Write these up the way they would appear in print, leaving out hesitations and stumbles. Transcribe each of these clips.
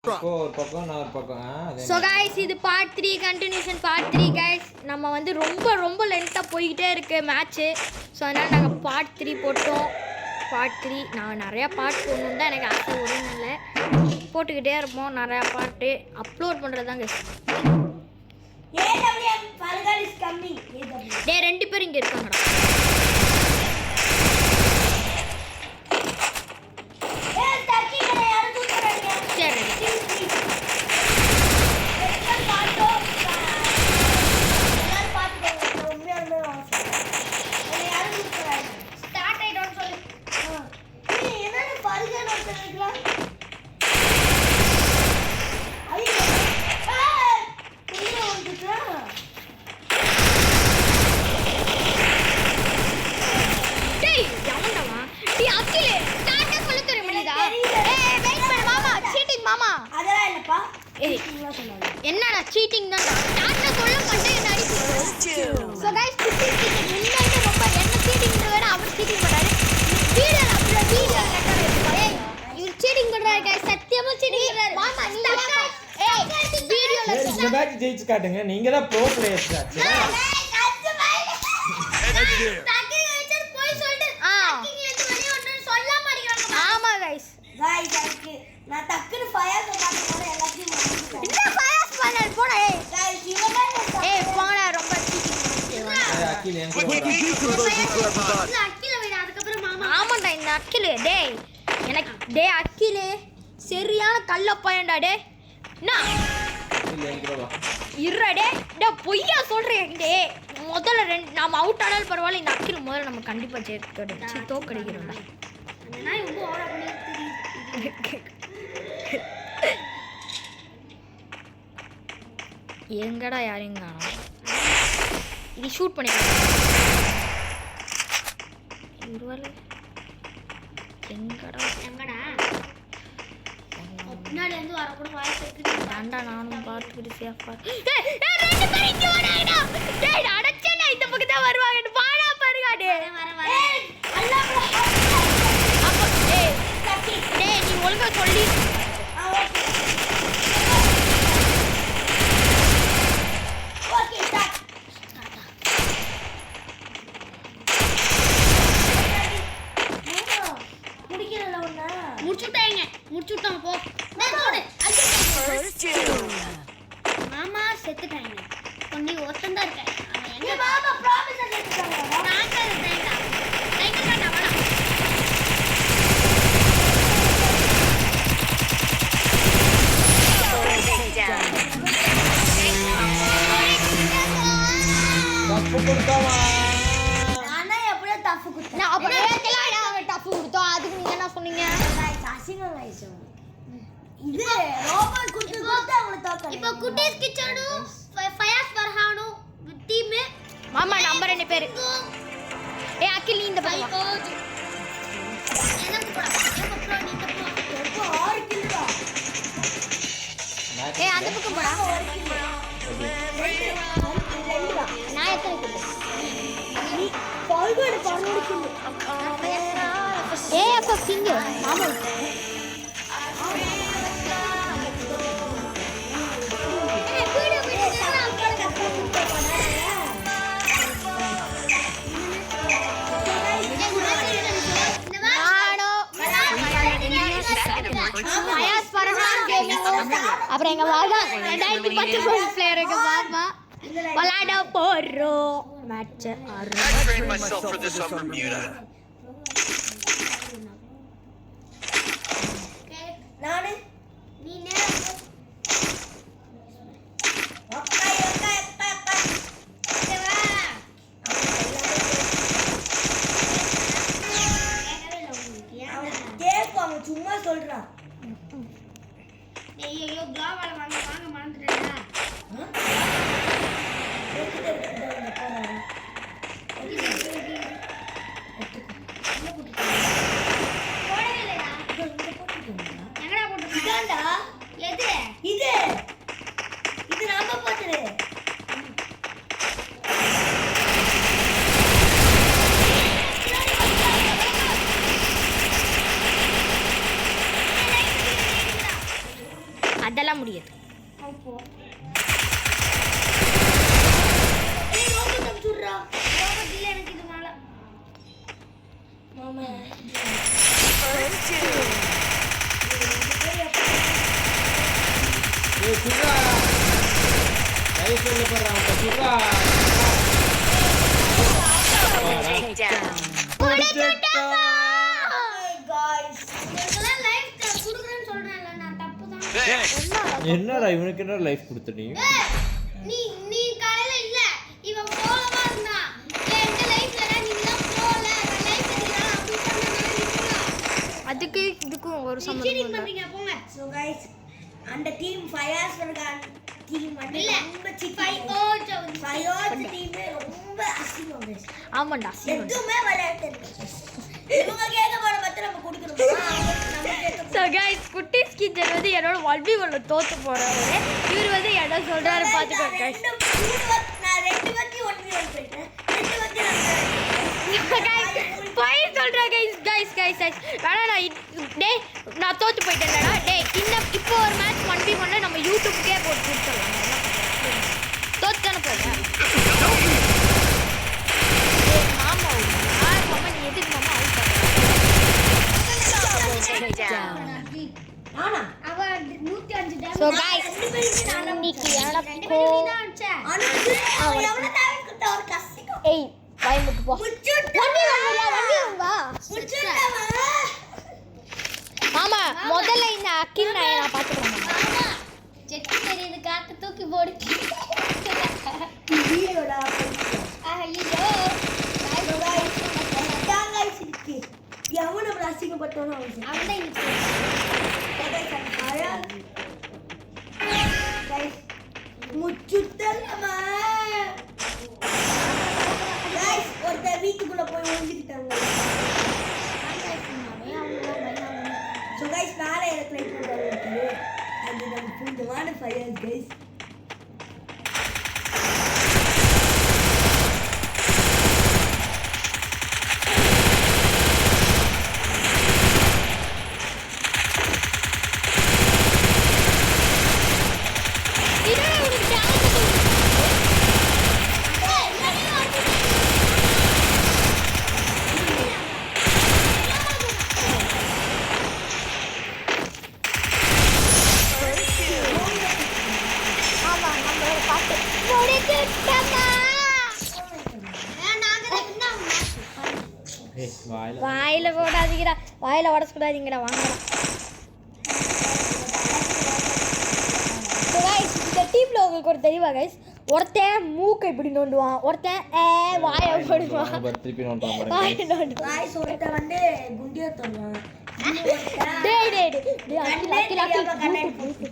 ஒரு பக்கம் நான் ஒரு பக்கம். ஸோ கைஸ் இது பார்ட் 3 கண்டினியூஷன் பார்ட் 3 கைஸ். நம்ம வந்து ரொம்ப லென்த்தாக போய்கிட்டே இருக்கு மேட்ச்சு. ஸோ அதனால் நாங்கள் பார்ட் 3 போட்டோம். பார்ட் 3 நான் நிறையா பார்ட் போடணுன்னு தான் எனக்கு ஆசை. ஒன்றும் இல்லை, போட்டுக்கிட்டே இருப்போம் நிறையா பார்ட்டு அப்லோட் பண்ணுறது தான் கைஸ். டே 2 பேர் இங்கே இருக்காங்கடா. என்னடா சீட்டிங் தான் டாட்டா சொல்ல மாட்டேன் என்ன அடிச்சு. சோ गाइस முன்னாடி ரொம்ப என்ன சீட்டிங் வேற அவர் சீட்டிங் பண்றாரு. வீடியோ ரெக்கார்ட் எடுப்பாரு. இவர் சீட்டிங் பண்றாரு गाइस, சத்தியமா சீட்டிங் பண்றாரு. மாமா இந்த வீடியோல இந்த மேட்ச் ஜெயிச்சு காட்டுங்க. நீங்க தான் ப்ரோ பிளேயர்ஸ் ஆச்சு. ஆமா गाइस நான் டக்குனு ஃபயர் பண்ணாத எல்லாத்தையும் என்ன ஃபயர் பண்ணல் போடா. ஏய் போடா ரொம்ப சீட்டிங் அகில் எங்க அக்கில விட அதுக்கு அப்புறம் மாமா. ஆமாடா இந்த அக்கில் டேய் எனக்கு டேய் அக்கில் சரியான கள்ள பையன்டா டேய். என்ன இல்ல எங்க வா இருடா டேய் பொய்யா சொல்றேன் டேய். முதல்ல நாம அவுட் ஆனாலும் பரவாயில்ல, இந்த அக்கில் முதல்ல நம்ம கண்டிப்பா ஜெயிக்கணும். தோக்கடிக்கிறோம்டா. நான் ரொம்ப ஓவரா பண்ணிட்டு எங்கடா யாரையும் காணோம். இது ஷூட் பண்ணிக்கலாம். எங்கடா பின்னாடி வந்து வர கூட வாய்ப்பு தாண்டா. நானும் பார்த்துக்கிட்டு சேஃபா. ரெண்டு பேரும் இங்க வராங்கடா. டேய் அடச்சேடா இந்த பக்கம் தான் வருவாங்க. வாடா பாருங்க டேய். அப்ப டேய் நீ ஒழுங்கா சொல்லி முடிச்சுட்டாங்க போ. மாமா செத்துட்டாங்க. கொண்டி ஒருத்தன் தான் இருக்கேன். எங்க மாமா ப்ராமிஸ் செத்துட்டாங்க. நான் செத்துட்டேன்டா. டைகர் வாடா. தப்பு கொடுத்தாவா? நானே எப்படியே தப்பு கொடுத்தேன். நான் அப்படியே கேளடா தப்பு கொடுத்தோம். அதுக்கு நீங்க என்ன சொன்னீங்க? அசிங்கம் ஆயிடுச்சு. இது ரோபோட் குட்டி அவங்கள தாக்க. இப்போ குட்டீஸ் கிச்சனு ஃபயாஸ் ஃபர்ஹானு டீம் மாமா நம்பர் 2 பேர். ஏய் அகில் நீ இந்த பக்கம் வா. எனக்கு போடா. எனக்கு போடா நீ இந்த பக்கம். எப்போ 6 கில் தான். ஏய் அந்த பக்கம் போடா. நான் எத்தனை கில்? நீ பால்கோட் 12 கில். ஏய் அப்ப கிங் மாமா அப்புறம் எங்க வாங்க 2010 பிளேயர் எங்க மாமா விளையாட போறோம் மேட்ச் நானு நீ நேரா சும்மா சொல்றான். ஐயோ பிளாவால வாங்க மறந்துட்டேனா. இது நாம போட்டுரு. அதெல்லாம் முடியாது. அப்போ ஏய் ரோபோட் அம்சுடுறா. ரோபோட் இல்ல எனக்கு இது மேல. மாமா ஏய் சுடா லைஃப் சொல்ல போறா சுடா गाइस இதெல்லாம் லைஃப் குடுக்குறேன்னு சொல்றேன்ல நான் தப்புதான். என்னடா இவனுக்கு என்ன லைஃப் கொடுத்த நீ நீ நீ காலையில இல்ல இவன் போலவா இருந்தா என்கிட்ட லைஃப்ல நீங்க போல லைஃப் எடுக்கலாம் அப்படி சொன்னா அதுக்கு இதுக்கும் ஒரு சம்பந்தம் சீட்டிங் இல்லை. பண்றீங்க போங்க. சோ गाइस அந்த டீம் ஃபயர்ஸ் இருக்கான் டீம் வந்து ரொம்ப ஃபயர்ஸ் டீம் ரொம்ப அசிங்கம் गाइस. ஆமாண்டா எதுமே விளையாட்டு இவங்க கேட்க போற பத்தி நம்ம கொடுக்கணுமா நம்ம கேட்க ஸோ கைஸ் குட்டீஸ் கிச்சன் வந்து என்னோட வால்பீவல்ல தோத்து போறாரு. இவர் வந்து என்ன சொல்றாரு பார்த்துக்கோ கைஸ். நான் ரெண்டு வாட்டி 1v1 போயிட்டேன். ரெண்டு வாட்டி போய் சொல்றேன் கைஸ் வேணா டேய் நான் தோத்து போயிட்டேன்டா. டேய் இப்போ ஒரு மேட்ச் 1v1 நம்ம யூடியூப்க்கே போட்டு கொடுத்துடலாம். தோத்து தானே போகிறேன். மாமா மாமா நீ எதுக்கு மாமா அவுட் நானா அவ 105 டேமேஜ். ஸோ கைஸ் இன்னைக்கு எனக்கு அவன் எவ்வளவு டேமேஜ் கொடுத்தா ஒரு கசிக்கும். ஏய் வாய் முட்டு போ. மாமா முதல்ல இந்த அக்கின் நாயை நான் பார்த்துக்கிறேன். செக்கு தெரியுது காத்து தூக்கி போடு. வீடியோடா ஐயோ गाइस இருக்கு எவன பிளாஸ்டிக் பட்டோனோ அவன் गाइस முச்சுட்டலமா गाइस ஒருத்த வீட்டுக்குள்ள போய் ஒளிஞ்சிட்டாங்க. சோ गाइस நாளை எனக்கு லைட் போடுறாங்க. அது நம்ம புதுவான ஃபயர் गाइस. வாயில போடாதீங்கடா, வாயில உடச்சுடாதீங்கடா. வாங்கடா. இந்த டீம்ல உங்களுக்கு ஒரு தெளிவா கைஸ், ஒருத்தன் மூக்கை இப்படி நோண்டுவான், ஒருத்தன் வாயை போடுவான், திருப்பி நோண்டுவான். வாயை நோண்டுவான். गाइस ஒருத்த வந்து குண்டியா தள்ளுவான். டேய்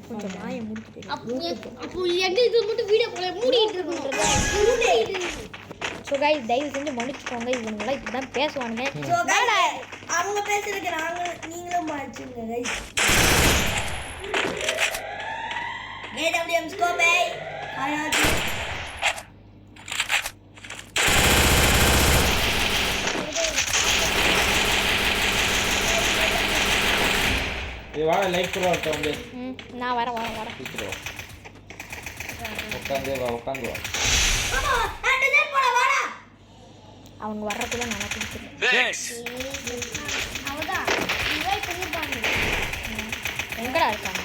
கொஞ்சம் வாயை மூடிட்டு. அப்போ எங்க இது மட்டும் வீடியோ போல மூடிட்டு இருக்கணும். ஸோ கைஸ் தயவு செஞ்சு மன்னிச்சுக்கோங்க, இவங்களாம் இப்படி தான் பேசுவானுங்க. சோ அவங்க பேசுறதுக்கு நீங்களும் மன்னிச்சுங்க கைஸ். AWM ஸ்கோப் ஆயாச்சு. ஏய் வாடா லைக் போடு வந்து. நான் வரேன். உட்காந்து வா. மாமா அண்டர் போடா வாடா. அவங்க வர்றதுக்குள்ள நான் குடிச்சிருக்கேன். அவதான் இன்வைட் பண்ணிருப்பாங்க. எங்கடா இருக்காங்க?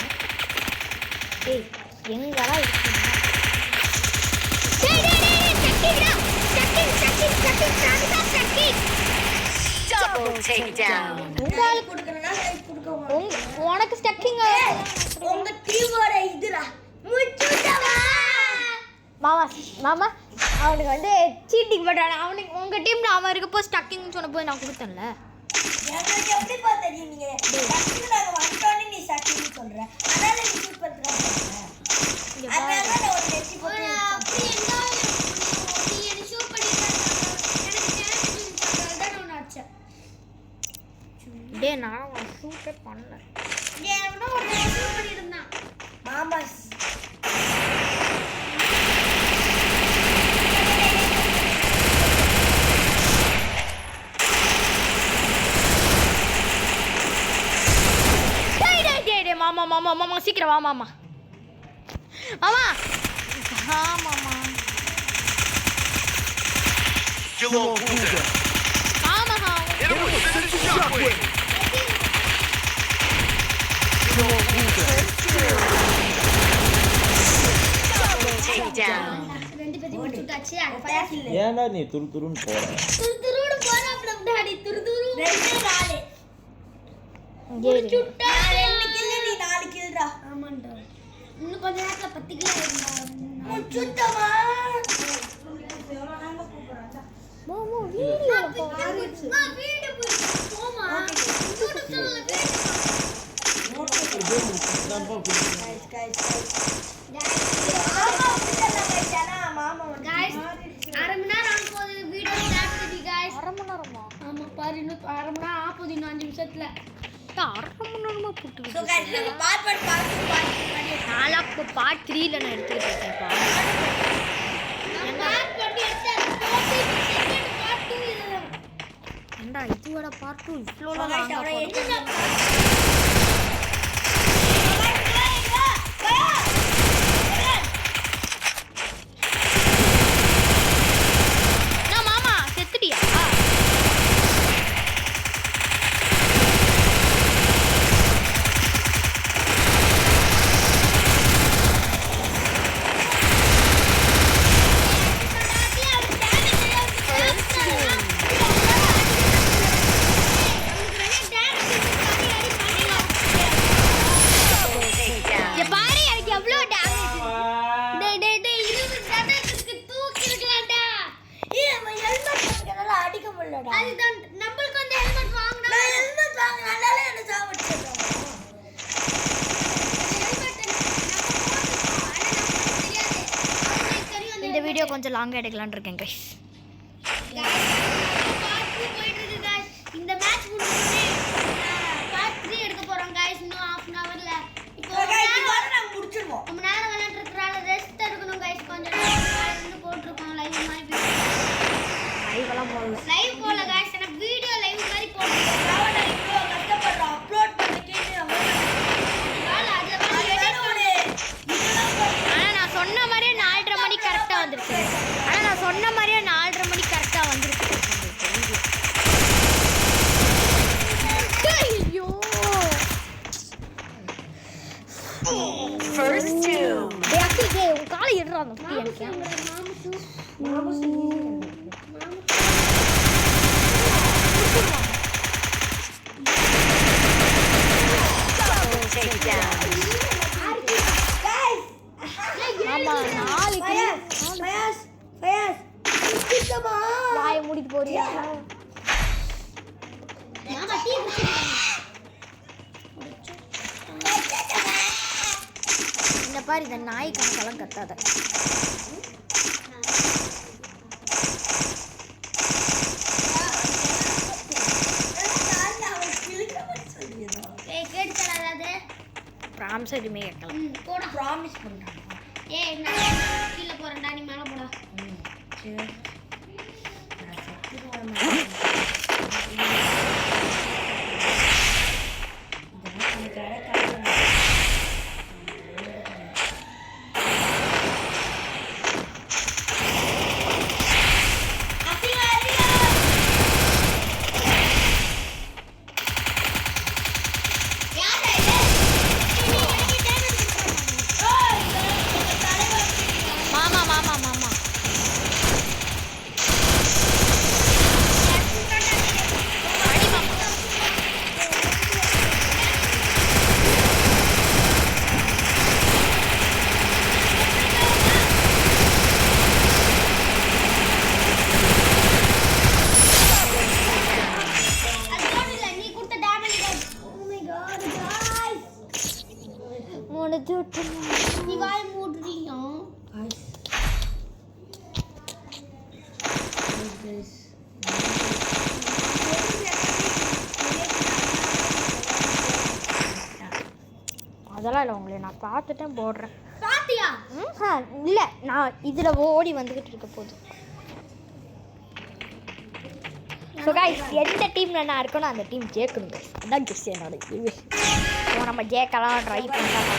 டேய் எங்கடா இருக்கீங்க? டேய் சக்கிடா. Double takedown. உங்களுக்கு கொடுக்கறனா லைக் கொடுக்க. உனக்கு ஸ்டக்கிங் உங்க டீமோட இதுடா. முச்சுடவா. மாமா அவனுக்கு வந்து சீட்டிங் பண்றானே. அவனுக்கு உங்க டீம்ல அவன் இருக்கப்போ ஸ்டக்கிங்னு சொன்னப்போ நான் கொடுத்தேன்ல. எனக்கு எப்படி பார்த்தீங்க நீங்க? டக்குனு நாங்க வந்துட்டோனே நீ சக்கின்னு சொல்ற. அதனால நீ ஷூட் பண்றா. அதனால நான் ஒரு வெச்சி போட்டு அப்படி என்ன நீ என்ன ஷூட் பண்ணிட்டா? எனக்கு கேரக்டர் சொல்றதா நான் நினைச்சேன். டேய் நான் ஷூட்டே பண்ணல. டேய் அவனோ ஒரு ஷூட் பண்ணிருந்தான். மாமாஸ் மாமா சீக்கிரம் வா மாமா. மாமா ஆமாமா ஆமாஹா ரெண்டு பேரும் முடிச்சுட்டாச்சு ஏன்டா நீ துருன்னு போற துருன்னு போறா டாடி துரு ரெண்டு நாலு முடிச்சுட்டா 2 கில் நீ 4 கில்டா ஆமாண்டா இன்னும் கொஞ்ச நேரத்துல 10 கிலோ முடிச்சுட்டமா மாமா வீடியோ போமா வீடியோ போமா அரை மணி நேரம் ஆகும்போது வீடியோ ஸ்டார்ட் गाइस அரை மணி நேரமா ஆமா பாரு இன்னும் அரை மணி நேரம் ஆகுது இன்னும் 5 நிமிஷத்துல அரை மணி நேரமா போட்டு சோ गाइस நம்ம பார்ட் 3 ல நான் எடுத்துட்டு இருக்கேன் பார்ட் 1 எடுத்தேன் செகண்ட் பார்ட் 2 இதுல ஏண்டா இதுவோட பார்ட் 2 இவ்ளோ லாங்கா இந்த வீடியோ கொஞ்சம் லாங்கா எடுக்கலாம்னு இருக்கேன் गाइस இந்த மேட்ச் முடிஞ்சு பார்ட் 3 எடுக்க போறோம் गाइस இன்னும் half an hourல இப்போ நம்ம முடிச்சிடுவோம் ரொம்ப நேரம் விளையாண்டு இருக்கறால ரெஸ்ட் எடுக்கணும் गाइस கொஞ்சம் நேரம் இருந்து போட்டுறோம் லைவ் மாதிரி லைவ்லாம் போடல லைவ் போல गाइस انا வீடியோ லைவ் மாதிரி போடுறேன் நான் இவ்ளோ கஷ்டப்படுறோம் அப்லோட் பண்ணிட்டு நான் சொன்ன மாதிரியே 4:30 மணி கரெக்டா வந்துருச்சு நான் சொன்ன மாதிரியே 4:30 மணி கரெக்டா வந்துருச்சு ஐயோ First two. டேய் அக்கி உன் காலை எடுறா அந்த புடி எனக்கு Take down. ஆமா 4 ஃபயாஸ் முடிச்சிட்டமா வாயை மூடிட்டு போறியா மாமா டீ குடிச்சிருக்காங்க இந்த பாரு இந்த நாய் கணக்கெல்லாம் கத்தாத ப்ராமிஸ் எதுவுமே கேட்கல போட ப்ராமிஸ் பண்றாங்க ஏய் நான் கீழ போறேன்டா நீ மேல போடா சரி நான் செத்துறேன் மாமா மாமா மாமா நீ வாய் மூடுறியா அதெல்லாம் இல்லை உங்களை நான் பார்த்துட்டேன் போடுறேன் பாத்தியா இல்லை நான் இதில் ஓடி வந்துக்கிட்டு இருக்க போது ஸோ गाइस எந்த டீமில் நான் இருக்கணும் அந்த டீம் ஜெயிக்கணும் guys அதான் கெஸ் என்னோட இது ஸோ நம்ம ஜெயிக்கலாம் ட்ரை பண்ணலாம்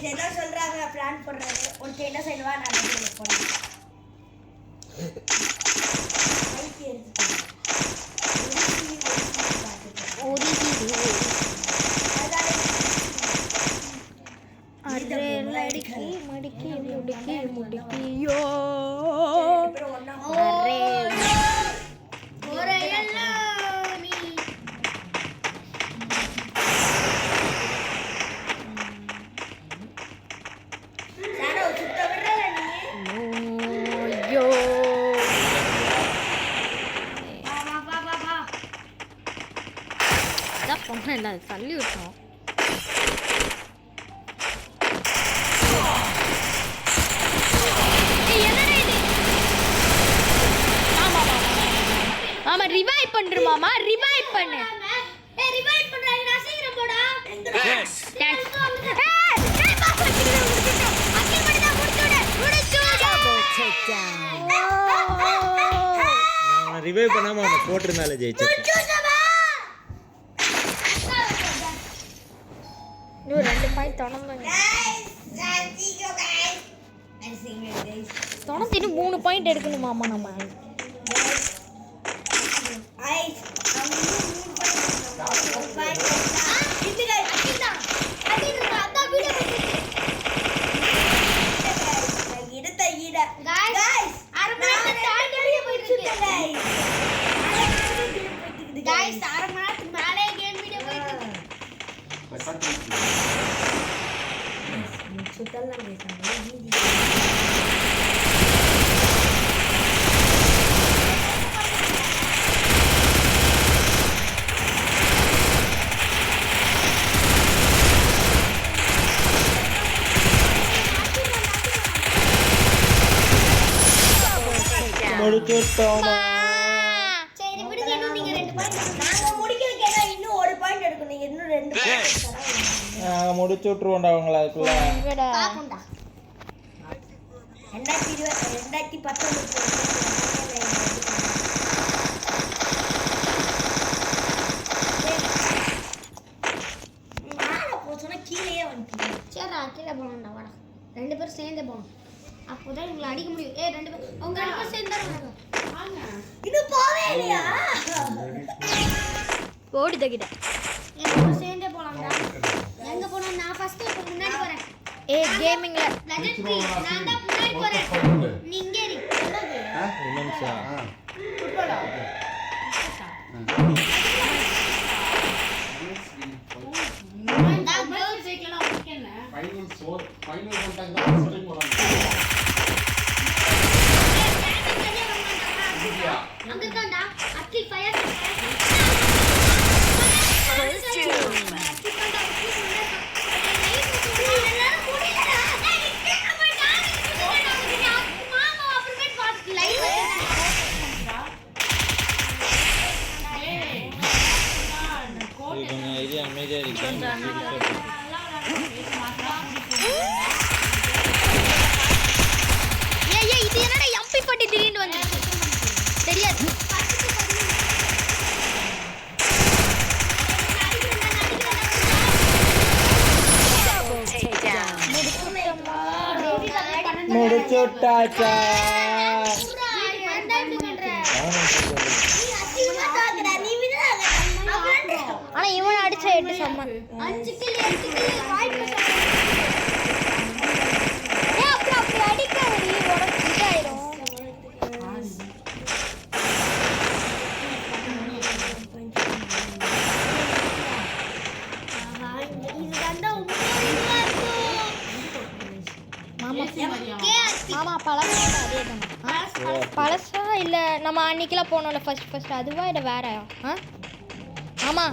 என்ன சொல்றாங்க பிளான் பண்றாங்க உனக்கு என்ன செய்வா நான் போறேன் பொண்ணு தள்ளி விட்டோம். மாமா ரிவைவ் பண்ற மாமா ரிவைவ் பண்ணு. ஏய் ரிவைவ் பண்றாங்க நான் சீக்கிரம் போடா. S thanks. ஏய் பாஸ் பண்ணிட்டு அக்கி மடிதா முடிச்சுடு. நான் ரிவைவ் பண்ணாம அவனை போட்டுறனால ஜெயிச்சேன். நீ 2 பாயிண்ட் தொடர்ந்து தொடர்ந்து 3 பாயிண்ட் எடுக்கணும் மாமா நம்ம. முடிச்சுட்டோமா? சரி விடுங்க இன்னும் நீங்க 2 பாயிண்ட் நாங்க முடிக்கிறதுக்கு ஏன்னா இன்னும் 1 பாயிண்ட் எடுக்கணும். நீங்க இன்னும் 2 பாயிண்ட் நாங்க முடிச்சு விட்டுருவோம்டா அவங்கள அதுக்குள்ள. பாப்போம்டா 2019 மேல போச்சோன்னா கீழேயே வந்துட்டீங்க. சரிடா கீழே போகணும்டா வாடா 2 பேரும் சேர்ந்தே போகணும். அப்போதான் உங்களை அடிக்க முடியும். 2 பேர் அவங்க 2 பேர் சேர்ந்தாங்க. இது போவே இல்லையா? ஓடி தகிட 2 பேர் சேர்ந்தே போலாம்டா. எங்க போறோம்? நான் ஃபர்ஸ்ட் முன்னாடி போறேன். கேமிங்ல லெஜெண்டரி நான் தான் முன்னாடி போறேன். நீ இங்க இரு. நிமிஷா ஃபுட்பாலா? நான் ப்ளூ சைக்கிள்ல ஓகேனா ஃபைனல் கான்டாக்ட் தான் ஃபர்ஸ்ட் டைம் போறாங்க. அங்க தான்டா அட்லி ஃபயர் இது அமைதியா இருக்கு. இது என்னடா எம்பி பட்டி திடீர்னு வந்துச்சு தெரியாது. முடிச்சுட்டாச்சா? ஆனா இவன் அடிச்ச 8 சம்மன். அப்படி அடிக்காதடி உடம்பு இதாயிரும். மாமா பழசா இல்ல நம்ம அன்னைக்கெல்லாம் போனோம்ல ஃபர்ஸ்ட் அதுவா இல்ல வேற? ஆமா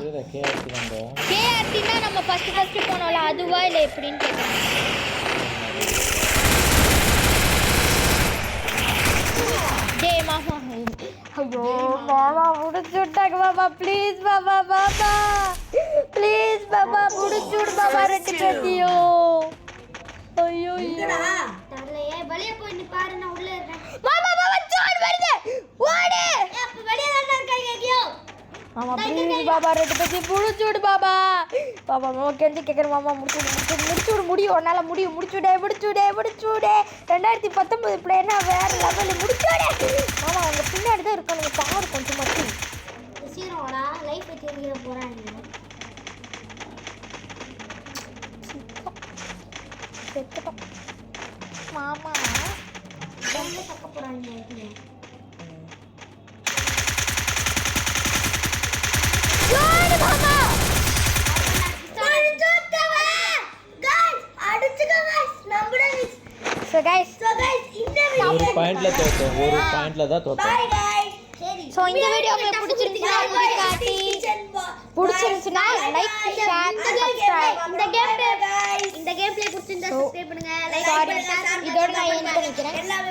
கேஆர்டினா நம்ம ஃபர்ஸ்ட் போனோம்ல அதுவா இல்ல எப்படின்னு கேக்குறேன். சுட்டாங்க பாபா ப்ளீஸ் பாபா பாபா ப்ளீஸ் பாபா முடிச்சுடு பாபா ரெண்டு பேத்தியும் ஐயோ தெரியலையே வெளியே போய் நீ பாரு நான் உள்ள இருக்கேன் பாபா பாபா ஜோன் வருது ஓடு அப்ப வெளியே தான் இருக்காங்க எங்கயோ மாமா ப்ளீஸ் பாபா ரெண்டு பேத்தியும் முடிச்சுடு பாபா பாபா மாமா கெஞ்சி கேட்குறேன் மாமா முடிச்சுடு முடியும் உன்னால முடியும் முடிச்சுடே 2019 பிளேனா வேற லெவலில் முடிச்சுடே மாமா அவங்க பின்னாடி தான் இருக்கணும் நீங்கள் பாரு கொஞ்சம் மட்டும் சீரோடா லைஃப் தெரிஞ்சிட போறாங்க செத்துட்டோம் மாமா என்ன தக்க போறாங்க ஜோடி மாமா So guys, ஒரு பாயிண்ட்ல தான் தோத்தோம் Bye guys. சரி. so இந்த வீடியோ உங்களுக்கு பிடிச்சிருந்துச்சுன்னா லைக் ஷேர் சப்ஸ்கிரைப் இந்த கேம் பிளே பிடிச்சிருந்தா சப்ஸ்கிரைப் பண்ணுங்க லைக் sorry பண்ணுங்க இதோட நான் எண்ட் பண்ணிக்கிறேன் எல்லாமே